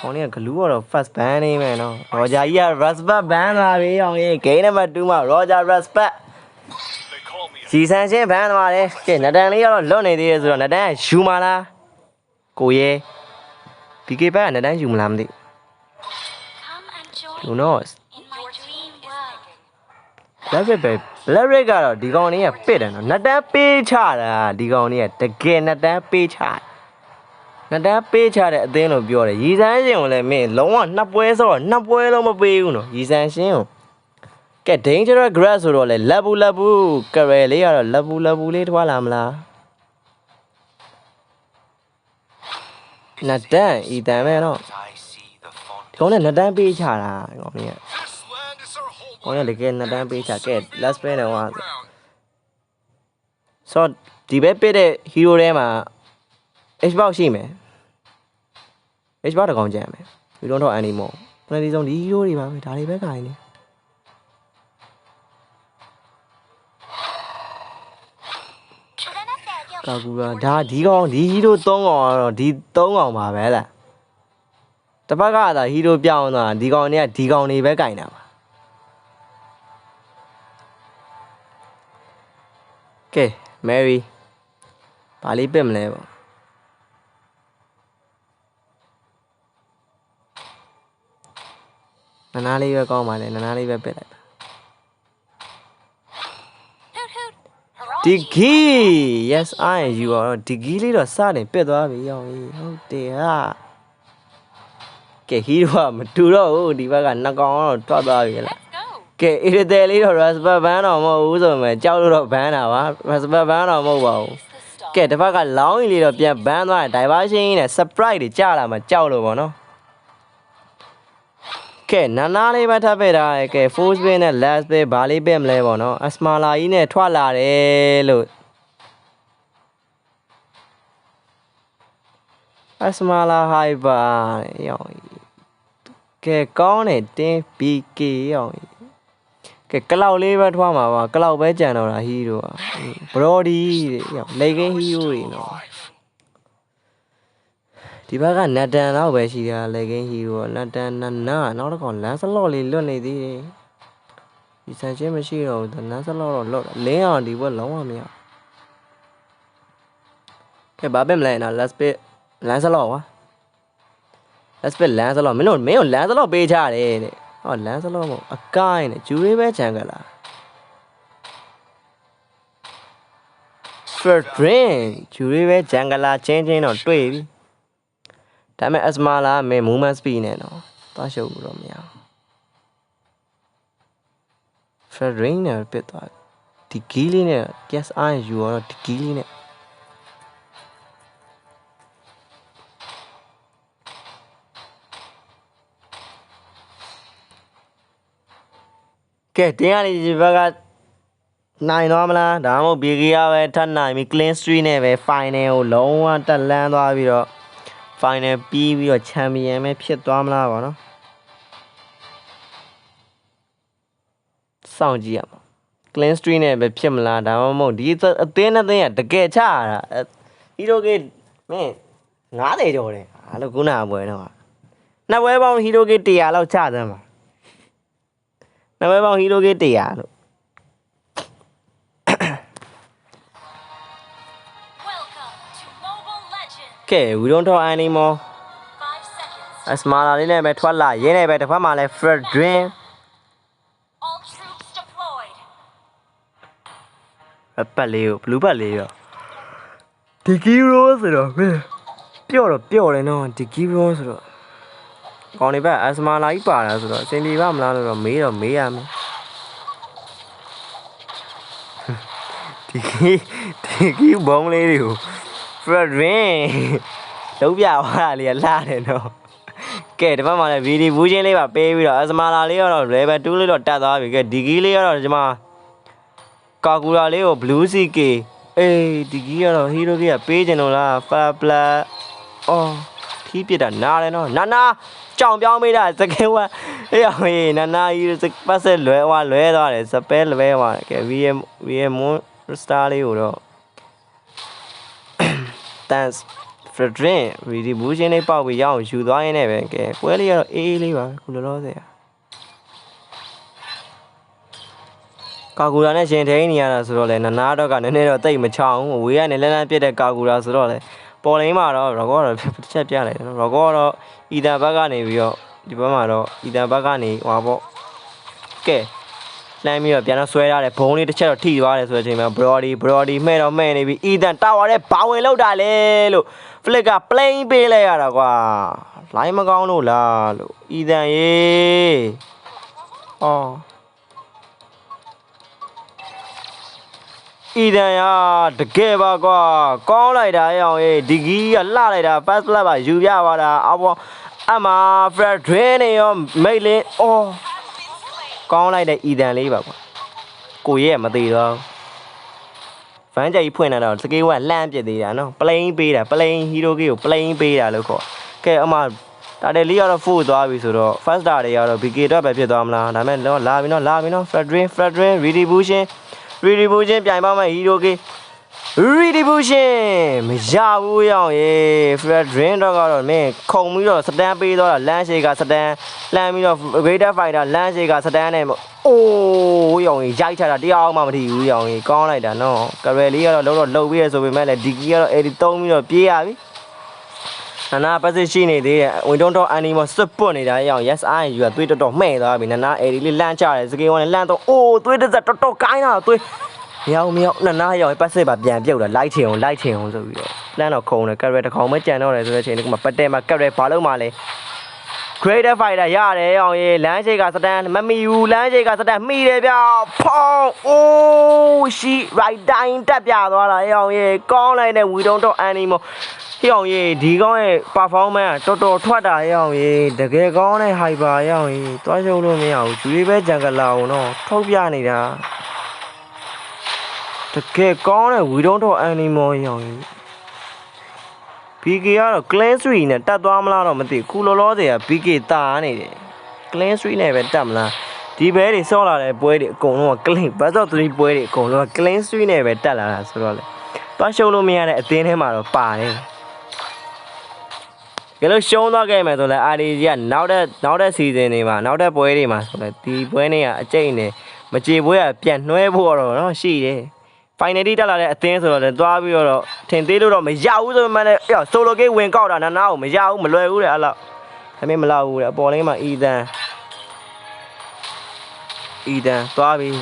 Con này cái lúa rồi first ban đi mày nó. Roger ya Raspa ban là bị ông ấy cái này mà đúng mà Roger Raspa. Chỉ sang chế ban mà đấy. Cái nó đang lấy nó lớn này thì rồi nó đang zoom mà la. Cô ye. Vì cái ban nó đang zoom làm đi. Who knows? Let me go. Đi con này biết rồi. Nó đang bị chát à. Đi con này cái cái nó đang bị chát. Nó đã bê cha đấy tên nó biểu đấy, ý sáng xem là mẹ lông à, nắp quê sao, nắp quê lông mà bê nó, ý sáng xem. Cái tiếng cho nó grass rồi là labu, cái này lấy rồi labu lấy thoa làm là. Nó đã, ý ta mẹ nó. Con này nó đã bê cha à, con này là cái nó đã bê cha cái last play này mà. So, đi bê đấy hero đấy mà. Xbox gì mày? Xbox là còn chả mày. We don't talk anymore. Này đi dòng đi hero đi mà phải thả đi bé cái này. Kagura đã đi con đi hero tông rồi đi tông rồi mà bé là. Tập bác là hero biểu nó đi con này bé cái nào mà. Okay, Mary. Bà lý bìm này bộ. Nana lấy về con mà này, Nana lấy về bếp lại. Digi, yes I you are. Digi lấy rồi sao để bếp đó bị ông ấy, không thể à. Cái hero mà tu đâu, đi vào gần nó con nó thoát vậy là. Cái irrite lấy rồi Raspa bán nó mà uống rồi mà cháu rồi bán nào á, Raspa bán nó mà vào. Cái tập cái lão đi rồiပြန်bán rồi, đại bá xin này surprise để cha là mà cháu rồi mà nó. Cái Nana lấy bắt tháp ra cái first bay này last bay bali bay lấy vào nó Asmala ý này thoát là đấy luôn Asmala hai ba cái con này tên PK cái cloud lấy bắt thoát mà cloud bé chàng nào là hero Brody lấy cái hero đi nó thì bác anh Nathan nó về chỉ là lấy cái hero Nathan nó còn lá sắt lò liền luôn này đi sao chứ mà xí rồi thằng lá sắt lò lấy on đi vừa lóng à mẹ cái bà bên này là lá sắt lò quá lá sắt lò mấy hồn lá sắt lò bê cha đấy lá sắt lò một cái này chú ấy bé chẳng cả là first chú ấy bé chẳng cả là change nó tuổi điဒါမဲ့ asma လားမဲ movement speed နဲ့နော်သွားရှုပ်လို့တော့မရဘူး Fred Ring နဲ့ပြတ်သွားဒီ key လေးနဲ့ guess I you တော့ဒီ key လေးနဲ့ကဲတင်းရနေဒီဘက်ကနိုင်သွားမလားဒါမှမဟုတ် BK ရပဲထပ်နိုင်ပြီ clean street နဲ့ပဲ final ကိုလုံးဝတက်လန်းသွားပြီးတော့ final ပြီးပြီးတော့ champion ပဲဖြစ်သွားမလားပေါ့နော်စောင့်ကြည့်ရမှာ clean street နဲ့ပဲဖြစ်မလားဒါမှမဟုတ်ဒီအသင်းနဲ့အသင်းကတကယ်ချရတာ hero ကမင်း90ကျော်တယ်အဲ့လိုခုနကပွဲတော့နှစ်ပွဲပေါင်း hero က100လောက်ချသမ်းပါနှစ်ပွဲပေါင်း hero က100လို့Okay, we don't talk anymore. Asmala လေးနဲ့ပဲထွက်လာရင်းနဲ့ပဲတစ်ဖက်မှာလဲ Fred Dream. All troops deployed. ပတ်လေးကို blue ပတ်လေးရော Digiro ဆိုတော့ပြော့တယ်နော် Digiro ဆိုတော့ကောင်းနေပဲ Asmala ကြီးပါတာဆိုတော့အဆင်ပြေပါမလားလို့တော့မေးရမယ် Digi ဘုံလေးတွေကို Fred Dream လုံးပြသွားတာလေးလှတယ်နော်ကဲဒီဘက်မှာလည်း VD ဘူးချင်းလေးပါပေးပြီးတော့ Asmala လေးကတော့ level 2 လေးတော့တက်သွားပြီကဲ Digi လေးကတော့ဒီမှာ Kagura လေးကို Blue CK အေး Digi ကတော့ hero ကြီးကပေးချင်လို့လား Fabla အော်ခီးပြစ်တာနားတယ်နော်နာကြောင်ပြောင်းမိတာစကဲဝါအေးဟေးနာကြီးပတ်ဆက်လွဲသွားတယ်စပယ်လွဲသွားတယ်ကဲ VM Moon Star လေးကိုတော့Thanks Fredrin ရီဒီဘူးချင်းလေးပေါက်ပြီးရအောင်ယူသွားရင်းနဲ့ပဲကဲပွဲလေးကတော့အေးအေးလေးပါခုလောလောဆယ်ကာဂူရာနဲ့ရှင်ထိန်နေရတာဆိုတော့လေနနာတော့ကနည်းနည်းတော့တိတ်မချောင်းဝေးကနေလန်းလန်းပြစ်တဲ့ကာဂူရာဆိုတော့လေပေါ်လိမ့်မှာတော့ရောကောတော့တစ်ချက်ပြလိုက်တယ်ရောကောတော့အီတန်ဘက်ကနေပြီးတော့ဒီဘက်မှာတော့အီတန်ဘက်ကနေဟွာပေါ့ကဲလှမ်းပြီးတော့ပြန်တော့ဆွဲရတယ်ဘုံလေးတစ်ချက်တော့ထိသွားတယ်ဆိုတဲ့အချိန်မှာ Brody မှဲ့တော့မှဲ့နေပြီအီတန်တာဝါတဲ့ဘာဝင်လောက်တာလဲလို့ Flick က plane ပေးလိုက်ရတာကွာလိုင်းမကောင်းလို့လားလို့အီတန်ရေအော်အီတန်ရတကယ်ပါကွာကောင်းလိုက်တာအောင်ရေဒီဂီကလှလိုက်တာ fast flat ပါယူပြပါတာအပေါ်အမ Fredrin နေရောမိတ်လင်းအော်ကောင်းလိုက်တဲ့အီတန်လေးပါကွာကိုရဲ့မသေးတော့ဗန်းကြိုက်ဖွင့်လာတော့စကေးကလှမ်းပြစ်သေးတာနော် plane ပေးတာ plane hero ကြီးကို plane ပေးတာလို့ခေါ်ကဲအမတာတယ်လေးကတော့ 4 သွားပြီဆိုတော့ first star တွေကတော့ BK တော့ပဲဖြစ်သွားမလားဒါမဲ့တော့လာပြီနော် Fredrin redistribution ပြိုင်ပါမယ် hero ကြီး redistribution မရဘူးရောင်ရေ Fredrin တော့ကတော့မင်းခုံပြီးတော့စတန်ပေးတော့လမ်းရှိကစတန်လှမ်းပြီးတော့ greater fighter လမ်းရှိကစတန်နဲ့အိုးရောင်ရေရိုက်ချတာတရားမှမထီဘူးရောင်ရေကောင်းလိုက်တာနော်ကရယ်လေးကတော့လုံးတော့လှုပ်ပြီးရဆိုပေမဲ့လည်းဒီကီကတော့83ပြီးတော့ပြေးရပြီနာပတ်စစ်ရှိနေသေးတယ်ဝင်တုံးတော့ animal စွတ်ပွတ်နေတာရောင် yes I ယူကသွေးတော်မှဲ့သွားပြီနာအဲ့ဒီလေးလန့်ချတယ်စကေးဝန်းနဲ့လန့်တော့အိုးသွေးတစ်စက်တော်ကိုင်းတာသွေးမရောက်နာရောင်ပတ်စစ်ပါပြန်ပြုတ်တာလိုက်ချင်အောင်ဆိုပြီးတော့လန့်တော့ခုံတယ်ကရယ်တစ်ခေါင်ပဲကြံတော့တယ်ဆိုတဲ့အချိန်ကမှပတ်တယ်မှာကရယ်ဘာလို့မှလဲ greater fighter ရတယ်ရောင်ရေလမ်းရှိကစတန်မမီဘူးလမ်းရှိကစတန်မိတယ်ဗျဖောင်းအိုးရှိ right time တက်ပြသွားတာရောင်ရေကောင်းလိုက်တဲ့ we don't talk animal ရောင်ရေဒီကောင်းရဲ့ performance ကတော်ထွက်တာရောင်ရေတကယ်ကောင်းတဲ့ hyper ရောင်ရေတွားရှုံးလို့မရဘူးဂျူရီပဲဂျန်ကလာအောင်တော့ထုတ်ပြနေတာတကယ်ကောင်းတဲ့ we don't talk animal ရောင်ရေ BK ကတော့ clan 3နဲ့တက်သွားမလားတော့မသိခုလောလောဆယ်က BK တာနေတယ် clan 3နဲ့ပဲတက်မလားဒီဘဲတွေဆော့လာတဲ့ပွဲတွေအကုန်လုံးက clan ဘတ်တော့3ပွဲတွေအကုန်လုံးက clan 3နဲ့ပဲတက်လာတာဆိုတော့လေတွားရှုံးလို့မရတဲ့အသင်းထဲမှာတော့ပါတယ်ကဲလို့ရှုံးသွားခဲ့မယ်ဆိုလဲ RDG ကနောက်တဲ့ season တွေမှာနောက်တဲ့ပွဲတွေမှာဆိုလဲဒီပွဲတွေကအကျိတ်နဲ့မကြေပွဲကပြန်နှွဲဖို့တော့เนาะရှိတယ် finally တက်လာတဲ့အသင်းဆိုတော့လည်းသွားပြီးတော့ထင်သေးလို့တော့မရဘူးဆိုမှလည်းဆိုလိုကိတ်ဝင်ကောက်တာနာကိုမရဘူးမလွယ်ဘူးတဲ့အဲ့လောက်ဒါပေမဲ့မလောက်ဘူးတဲ့အပေါ်လေးမှာအီတန်သွားပြီး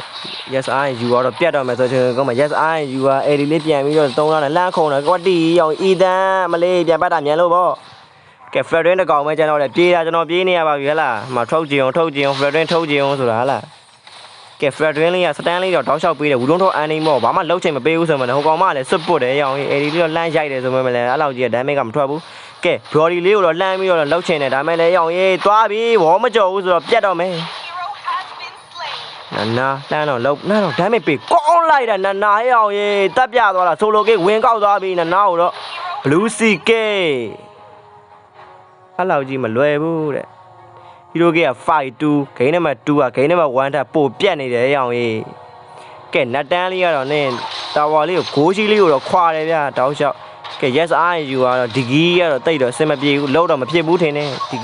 yes I you တော့ပြတ်တော့မယ်ဆိုချင်ကောမှာ yes I you ကအဲ့ဒီလေးပြန်ပြီးတော့သုံးလာတယ်လမ်းခုံတယ်ကွက်တီရောင်အီတန်မလေးပြန်ပတ်တာမြန်လို့ပေါ့ကဲ Fredrin တကောင်ပဲကျွန်တော်လည်းပြေးတာကျွန်တော်ပြေးနေရပါပြီဟဲ့လားမထုတ်ကြည့်အောင် Fredrin ထုတ်ကြည့်အောင်ဆိုတာဟဲ့လားကဲ Fredrin လေးကစတန်လေးတော့တောက်လျှောက်ပေးတယ်ဝူလုံးတော့အန်နီမောဘာမှလုံးချိန်မပေးဘူးဆိုမှလည်းဟိုကောင်မလည်းစွတ်ပုတ်တယ်ရောင်အေဒီလေးတော့လှမ်းရိုက်တယ်ဆိုမှလည်းအဲ့လောက်ကြီးဒိုင်းမိတ်ကမထွက်ဘူးကဲ Brody လေးကိုတော့လှမ်းပြီးတော့လှုပ်ချင်တယ်ဒါမဲ့လည်းရောင်ရေးသွားပြီးဘောမကြော်ဘူးဆိုတော့ပြတ်တော့မယ်နာလှမ်းတော့လှုပ်နာတော့ဒိုင်းမိတ်ပေးကောင်းလိုက်တာနာရောင်ရေးတက်ပြသွားတာဆိုလိုကိတ်ဝင်ကောက်သွားပြီးနာကိုတော့ Blue CK အဲ့လောက်ကြီးမလွယ်ဘူးတဲ့ hero က 5-2 game number 2က game number 1ထပ်ပို့ပြတ်နေတယ်ရောင်ရေးကဲနတ်တန်းလေးကတော့နင်းတာဝါလေးကိုဂိုးကြီးလေးကိုတော့ခွာတယ်ဗျာတောက်လျှောက်ကဲ yes I you ကတော့ဒီဂီကတော့တိတ်တော့အဆင်မပြေဘူးလုံးတော့မဖြစ်ဘူးထင်တယ်ဒီ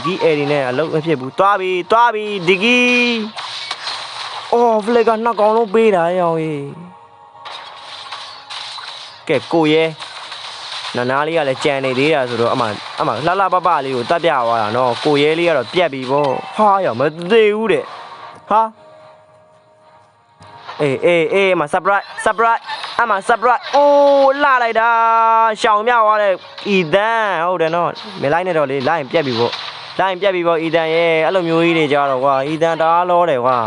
ဂီအဲ့ဒီနဲ့အလုံးမဖြစ်ဘူးသွားပြီဒီဂီအော် flag ကနှစ်ကောင်လုံးပေးတာရောင်ရေးကဲကိုရဲနာလေးကလည်းကြံနေသေးတာဆိုတော့အမလှပပလေးကိုတတ်ပြသွားတာနော်ကိုရဲလေးကတော့ပြက်ပြီပေါ့ဟာရောမသေးဘူးတဲ့ဟာအေးမ surprise အမ surprise အိုးလှလိုက်တာရှောင်မြောက်သွားတဲ့အီတန်ဟုတ်တယ်နော်မလိုက်နဲ့တော့လေလိုက်ရင်ပြက်ပြီပေါ့အီတန်ရဲ့အဲ့လိုမျိုးကြီးတွေကြတော့ကွာအီတန်တအားလောတယ်ကွာ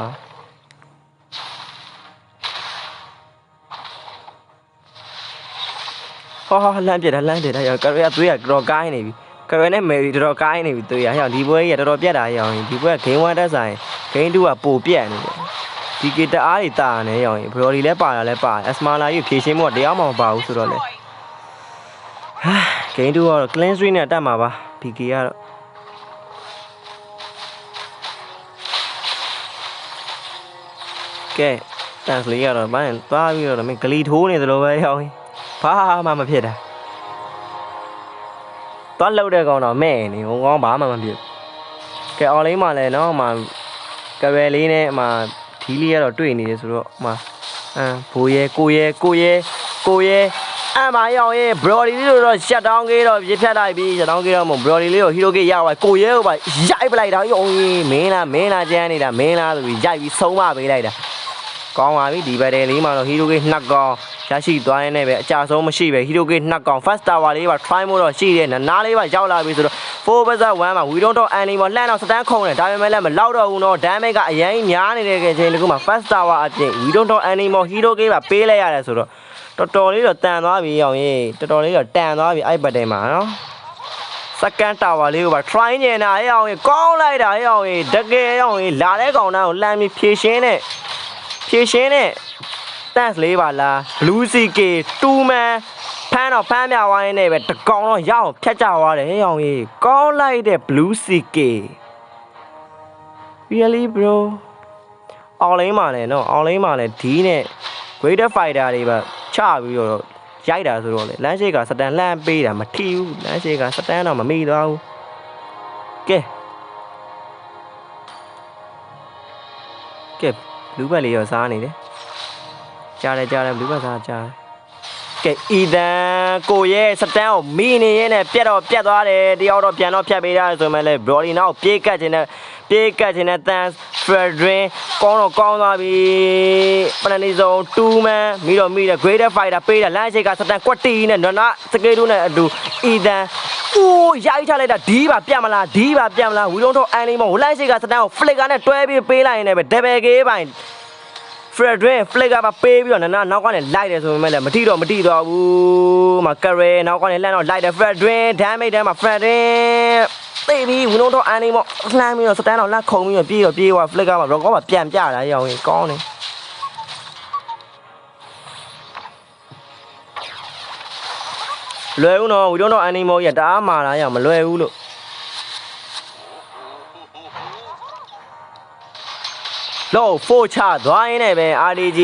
ဟာလမ်းပြတာရောကရယ်သွေးကတော်ကိုင်းနေပြီကရယ်နဲ့မယ်ရီတော်ကိုင်းနေပြီသွေးရဟောင်ဒီပွဲကြီးကတော်ပြတ်တာရောင်ဒီပွဲက game 1 တက်ဆိုင် game 2ကပိုပြတ်နေတယ်ဒီကတအားတွေတာနေရောင်ဘရော်ဒီလည်းပါတာလည်းပါအစမာလာကြီးဖြည့်ရှင်းမှုကတရားမှမပါဘူးဆိုတော့လေဟာ game 2ကတော့ clean street နဲ့တက်မှာပါ BK ကတော့ကဲတန်စလီကတော့ဘာလဲသွားပြီးတော့မင်းဂလီထိုးနေသလိုပဲရောင်ဘာမှမဖြစ်တာ သွားလှုပ်တဲ့ကောင်တော့မဲ့နေဟိုကောင်ဘာမှမဖြစ်ကဲအော်လိမ့်မှာလဲနော်မှာကပဲလေးနဲ့မှာဒီလေးကတော့တွေ့နေတယ်ဆိုတော့မှာဘိုးရဲကိုရဲအမရောင်ရဲ့ Brody လေးတို့တော့ shut down ကြီးတော့ပြဖြတ်လိုက်ပြီ shut down ကြီးတော့မဟုတ် Brody လေးကို hero ကြီးရပါကိုရဲကိုပါရိုက်ပလိုက်တာယောမင်းလားကျန်းနေတာမင်းလားဆိုပြီးရိုက်ပြီးဆုံးမပေးလိုက်တာကောင်းပါပြီဒီဘက်တယ်လေးမှာတော့ hero ကြီးနှစ်ကောင်ရရှိသွားရင်လည်းပဲအကြဆုံးမရှိပဲ hero ကြီးနှစ်ကောင် first tower လေးပါ try မို့တော့ရှိတယ်နားလေးပါရောက်လာပြီဆိုတော့ 4 versus 1မှာ we don't talk anymore လှမ်းတော့စတန်းခုံတယ်ဒါပေမဲ့လည်းမလောက်တော့ဘူးနော် damage ကအရင်များနေတဲ့ချိန်တခုမှာ first tower အပြင် we don't talk anymore hero ကြီးပါပေးလိုက်ရတယ်ဆိုတော့တော်တော်လေးတော့တန်သွားပြီအောင်ရေးတော်တော်လေးတော့တန်သွားပြီအဲ့ဘက်ထဲမှာနော် second tower လေးကိုပါ try နေတာအဲ့အောင်ရေးကောင်းလိုက်တာအဲ့အောင်ရေးတကယ်အောင်ရေးလာတဲ့ကောင်တန်းကိုလှမ်းပြီးဖြည့်ရှင်းတဲ့ thanks လေးပါလား blue ck 2 man ဖမ်းပြဝိုင်းနေပဲတကောင်တော့ရအောင်ဖြတ်ကြသွားတယ်ဟဲ့အောင်ကြီးကောင်းလိုက်တဲ့ blue ck really bro အောင်လိမ့်ပါလေနော်အောင်လိမ့်ပါလေဒီနဲ့ greater fighter တွေပါချပြီးတော့ရိုက်တာဆိုတော့လေလမ်းရှိကစတန်လှမ်းပေးတာမထီဘူးလမ်းရှိကစတန်တော့မမိသွားဘူးကဲ blue ဘက်လေးရောစားနေတယ်ကြားတယ် blue ဘက်စားကြားကဲအီဒန်ကိုရဲ့စတန်ကိုမိနေရင်းနဲ့ပြတ်သွားတယ်တယောက်တော့ပြန်တော့ဖြတ်ပေးရတယ်ဆိုမှလည်း Brody နောက်ပြေးကတ်ခြင်းနဲ့တန် Fredrin ကောင်းသွားပြီပနနီဆုံး2 man မိတဲ့ greater fighter ပေးတယ်လမ်းရှိကစတန်ကွက်တီနဲ့နော်စကေတူနဲ့အတူအီဒန်အိုးရိုက်ချလိုက်တာဒီပါပြတ်မလားဝီလုံးတော့အန်လီမောလမ်းရှိကစတန်ကို flicker နဲ့တွဲပြီးပေးလိုက်ရင်လည်း double K ပိုင်းFredrin flicker ပါပေးပြီးတော့နောက်ကနေလိုက်တယ်ဆိုပေမဲ့လည်းမထိတော့ဘူးမှာ carry နောက်ကနေလှမ်းတော့လိုက်တယ် Fredrin damage ထဲမှာ Fredrin သိပြီဝင်းတော့အန်နေပေါ့လှမ်းပြီးတော့စတန်တော့လက်ခုံပြီးတော့ပြေးသွား flicker မှာ rock မှာပြန်ပြတာရောင်းရင်ကောင်းတယ်လွယ်ဦးနော်ဝီတော့အန်နေမောကြီးတအားမာလာရမလွယ်ဘူးလို့လော့4ချသွားရင်းနဲ့ပဲ RDG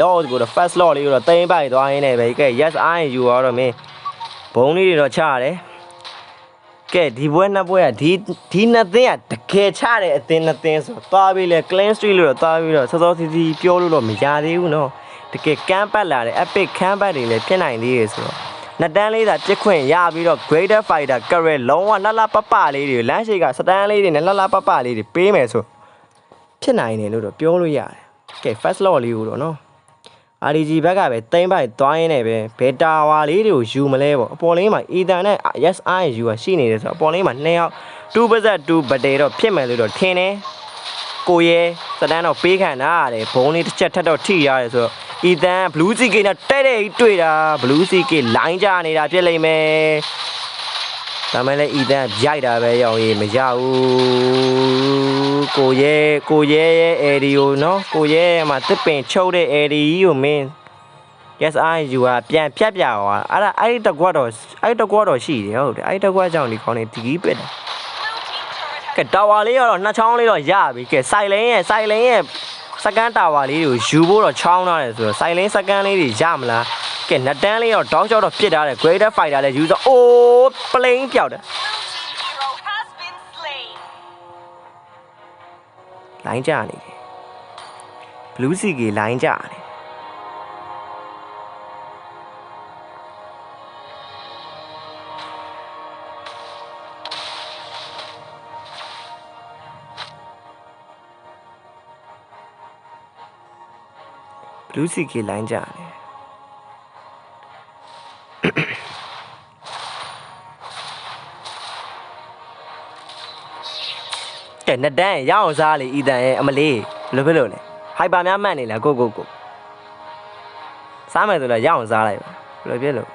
လော့ကိုတော့ first lot လေးကိုတော့တိမ့်ပိုက်သွားရင်းနဲ့ပဲကဲ yes I you တော့မင်းဘုံလေးတွေတော့ချရတယ်ကဲဒီပွဲနှစ်ပွဲကဒီနှစ်သင်းကတကယ်ချတဲ့အသင်းနှစ်သင်းဆိုသွားပြီးလဲ clean street လို့တော့သွားပြီးတော့စောစီစီပြောလို့တော့မရသေးဘူးနော်တကယ်ကမ်းပတ်လာတဲ့ epic ကမ်းပတ်တွေလည်းဖြစ်နိုင်သေးရဆိုတော့နှစ်တန်းလေးသာပြစ်ခွင့်ရပြီးတော့ greater fighter career လုံးဝလှပလေးတွေလမ်းရှိကစတန်းလေးတွေနဲ့လှပလေးတွေပေးမယ်ဆိုဖြစ်နိုင်တယ်လို့တော့ပြောလို့ရတယ်ကဲ first lot လေးကိုတော့နော် RDG ဘက်ကပဲတိမ့်ပိုက်သွားရင်းနဲ့ပဲဘယ်တာဝါလေးတွေကိုယူမလဲပေါ့အပေါ်လေးမှာ Ethan နဲ့ yes I you ရှိနေတယ်ဆိုတော့အပေါ်လေးမှာ2ယောက်2 versus 2 battle တော့ဖြစ်မယ်လို့တော့ထင်တယ်ကိုရဲစတန်းတော့ပေးခံတာရတယ်ဘုံလေးတစ်ချက်ထပ်တော့ထိရတယ်ဆိုတော့ Ethan blue ck နဲ့တဲ့တွေ့တာ blue ck လိုင်းကြနေတာဖြစ်လိမ့်မယ်ဒါမှလည်း Ethan ရိုက်တာပဲရောင်ရေးမရဘူးကိုရဲရဲ့ area နော်ကိုရဲမှာတစ်ပင်ချုပ်တဲ့ area ကိုမင်း yes I you ကပြန်ဖြတ်ပြသွားအဲ့တကွက်တော့ရှိတယ်ဟုတ်တယ်အဲ့တကွက်ကြောင့်ဒီခေါင်းနေဒီကြီးပစ်တယ်ကဲတာဝါလေးကတော့နှစ်ချောင်းလေးတော့ရပြီကဲစိုင်လင်းရဲ့စကန်တာဝါလေးတွေကိုယူဖို့တော့ချောင်းထားတယ်ဆိုတော့စိုင်လင်းစကန်လေးတွေရမလားကဲနှစ်တန်းလေးတော့တောင်းချောက်တော့ပြစ်ထားတယ် greater fighter လည်းယူဆိုအိုး plane ပြောက်တယ်လိုင်းကြနေတယ် blue ck လိုင်းကြနေblue ck လိုင်းကြနေကဲနှစ်တန်းရအောင်စားလေ Ethan ရဲ့အမလေးဘယ်လိုဖြစ်လို့လဲ hyper များမှတ်နေလားကိုစားမယ်ဆိုတော့ရအောင်စားလိုက်ပါဘယ်လိုဖြစ်လို့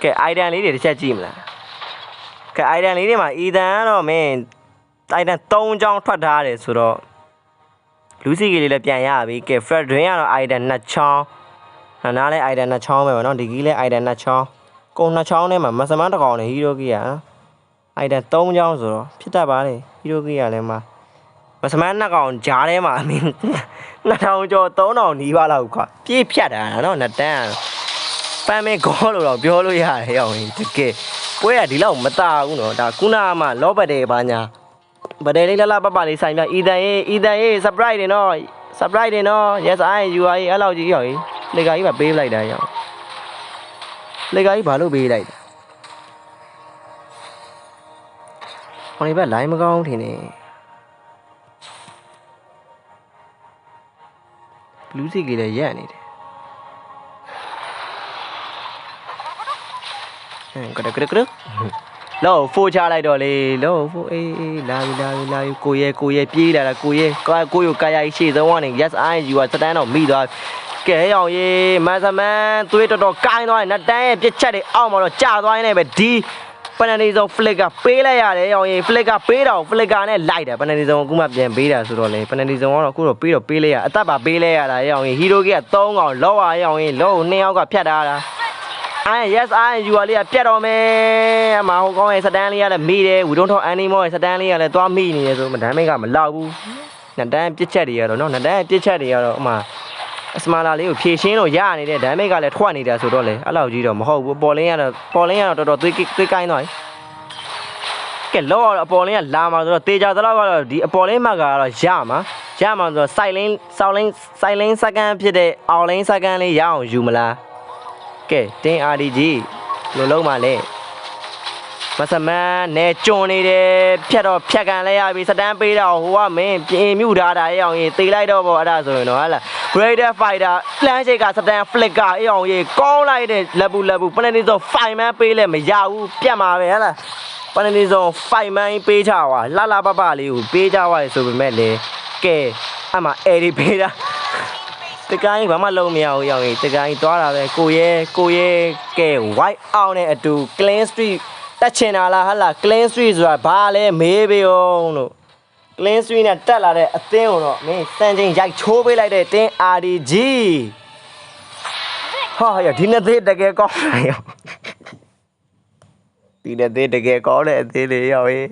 ကဲ item လေးတွေတစ်ချက်ကြည့်မလားကဲ item လေးတွေမှာ Ethan ကတော့မင်း item 3ချောင်းထွက်ထားတယ်ဆိုတော့ blue ck လေးလည်းပြန်ရပြီကဲ Fredrin ကတော့ item 2ချောင်းနားလဲ item 2ချောင်းပဲပေါ့နော်ဒီကြီးလဲ item 2ချောင်းကုန်2ချောင်းထဲမှာမစမန်းတစ်ကောင်နဲ့ hero ကြီးอ่ะ item 3ချောင်းဆိုတော့ဖြစ်တတ်ပါလေ hero ကြီးอ่ะလဲမှာမစမန်း2ကောင်ဂျားထဲမှာအမင်း2000ကျော်3000နီးပါလောက်ခွာပြေးဖြတ်တာနော်နှစ်တန်း ဖန်မဲကောလို့တော့ပြောလို့ရတယ်ရောင်းတကယ်ပွဲကဒီလောက်မတာဘူးနော်ဒါခုနကမှလောဘတယ်ဘာညာဗဒယ်လေးလှလှပပလေးဆိုင်ပြအီတန်ရေး surprise တယ်နော် surprise တယ်နော် yes I you are အဲ့လောက်ကြီးရောင်းလေကာကြီးပါပေးလိုက်တာရောင်းလေကာကြီးဘာလို့ပေးလိုက်တာဟိုနေဘက် line မကောင်းထင်နေဘလူးစီကလေးရက်နေတယ်ကရလောဖိုးချလိုက်တော့လေလောဖိုးအေးလာပြီကိုရဲပြေးလာတာကိုကိုကာယရှေ့ဆုံးကနေ yes I you are စတန်းတော့မိသွားကဲရောင်ရေးမဆမန်းသွေးတော်ကိုင်းသွားတယ်နတ်တန်းရဲ့ပြစ်ချက်တွေအောက်မှာတော့ကြာသွားနေပဲဒီပနနီဇုံဖလစ်ကပေးလိုက်ရတယ်ရောင်ရေးဖလစ်ကပေးတော့ဖလစ်ကနဲ့လိုက်တယ်ပနနီဇုံအခုမှပြန်ပေးတာဆိုတော့လေပနနီဇုံကတော့အခုတော့ပေးလိုက်ရအသက်ပါပေးလိုက်ရတာရောင်ရေးဟီရိုကီက3កောင်လောရရောင်ရေးလော2ယောက်ကဖြတ်ထားတာyes I you are လေးကပြတ်တော့မယ်အမဟိုကောင်းရဲ့စတန်းလေးကလည်းမိတယ်ဝီဒုံထောက်အန်နီမောရဲ့စတန်းလေးကလည်းသွားမိနေတယ်ဆိုမဒမ်းမိတ်ကမလောက်ဘူးနတန်းပြစ်ချက်တွေရတော့နော်နတန်းပြစ်ချက်တွေရတော့အမအစမာလာလေးကိုဖြည့်ရှင်းလို့ရနေတဲ့ဒမ်းမိတ်ကလည်းထွက်နေတာဆိုတော့လေအဲ့လောက်ကြီးတော့မဟုတ်ဘူးပေါ်လင်းကတော့တော်တော်သွေးကိုင်းသွားပြီကဲလောအပေါ်လင်းကလာမှာဆိုတော့တေချာသလောက်ကတော့ဒီအပေါ်လင်းမှာကတော့ရမှာဆိုတော့စိုက်လင်းစကန်ဖြစ်တဲ့အောင်လင်းစကန်လေးရအောင်ယူမလားကဲတင်း RDG လိုလုံးပါလေမဆမန်းနဲ့ကျွန်းနေတယ်ဖြတ်ကန်လဲရပြီစတန်းပေးတော့ဟိုကမင်းပြင်မြူထားတာအေးအောင်ကြီးတေးလိုက်တော့ပေါ့အဲ့ဒါဆိုရင်တော့ဟာလား Greater Fighter လမ်းရှိကစတန်း Flicker အေးအောင်ကြီးကောင်းလိုက်တဲ့လက်ဘူးပနနီဆို5 man ပေးလဲမရဘူးပြတ်မှာပဲဟာလားပနနီဆို5 man ပေးချွာလှပပလေးကိုပေးချွာရဆိုပေမဲ့လေကဲအမှအဲ့ဒီပေးတာတကိုင်းဘာမှလုံးမရဘူးရောက်ရင်တကိုင်းသွားတာပဲကိုရဲကဲ white out နဲ့အတူ clean street တက်ချင်တာလားဟာလား clean street ဆိုတာဘာလဲမေးပေးအောင်လို့ clean street နဲ့တက်လာတဲ့အသင်းကိုတော့မင်းစံချိန်ရိုက်ချိုးပေးလိုက်တဲ့တင်း RDG ဟာရဒီနေ့သေးတကယ်ကောင်းတယ်ရောက်ဒီနေ့သေးတကယ်ကောင်းတဲ့အသေးလေးရောက်ရေး